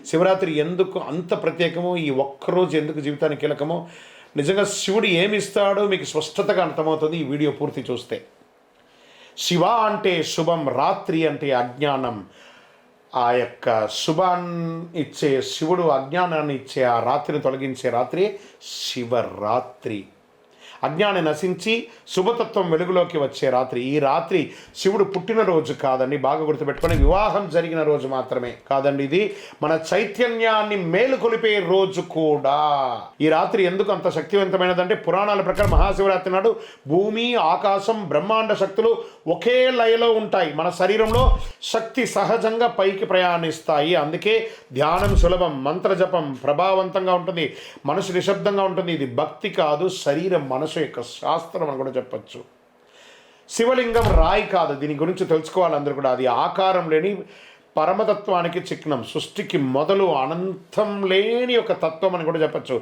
శివరాత్రి ఎందుకు అంత ప్రత్యేకమో, ఈ ఒక్కరోజు ఎందుకు జీవితానికి కీలకమో, నిజంగా శివుడు ఏమి ఇస్తాడో మీకు స్పష్టతగా అర్థమవుతుంది ఈ వీడియో పూర్తి చూస్తే. శివ అంటే శుభం, రాత్రి అంటే అజ్ఞానం. ఆ యొక్క శుభాన్ని ఇచ్చే శివుడు, అజ్ఞానాన్ని ఇచ్చే ఆ రాత్రిని తొలగించే రాత్రి శివరాత్రి. అజ్ఞానం నశించి శుభతత్వం వెలుగులోకి వచ్చే రాత్రి. ఈ రాత్రి శివుడు పుట్టినరోజు కాదండి, బాగా గుర్తుపెట్టుకొని, వివాహం జరిగిన రోజు మాత్రమే కాదండి. ఇది మన చైతన్యాన్ని మేలుకొలిపే రోజు కూడా. ఈ రాత్రి ఎందుకు అంత శక్తివంతమైనదంటే, పురాణాల ప్రకారం మహాశివరాత్రి నాడు భూమి, ఆకాశం, బ్రహ్మాండ శక్తులు ఒకే లయలో ఉంటాయి. మన శరీరంలో శక్తి సహజంగా పైకి ప్రయాణిస్తాయి. అందుకే ధ్యానం సులభం, మంత్రజపం ప్రభావవంతంగా ఉంటుంది, మనసు నిశ్శబ్దంగా ఉంటుంది. ఇది భక్తి కాదు, శరీరం మనసు యొక్క శాస్త్రం అని కూడా చెప్పచ్చు. శివలింగం రాయి కాదు, దీని గురించి తెలుసుకోవాలి అందరూ కూడా. అది ఆకారం లేని పరమతత్వానికి చిహ్నం, సృష్టికి మొదలు, అనంతం లేని ఒక తత్వం అని కూడా చెప్పచ్చు.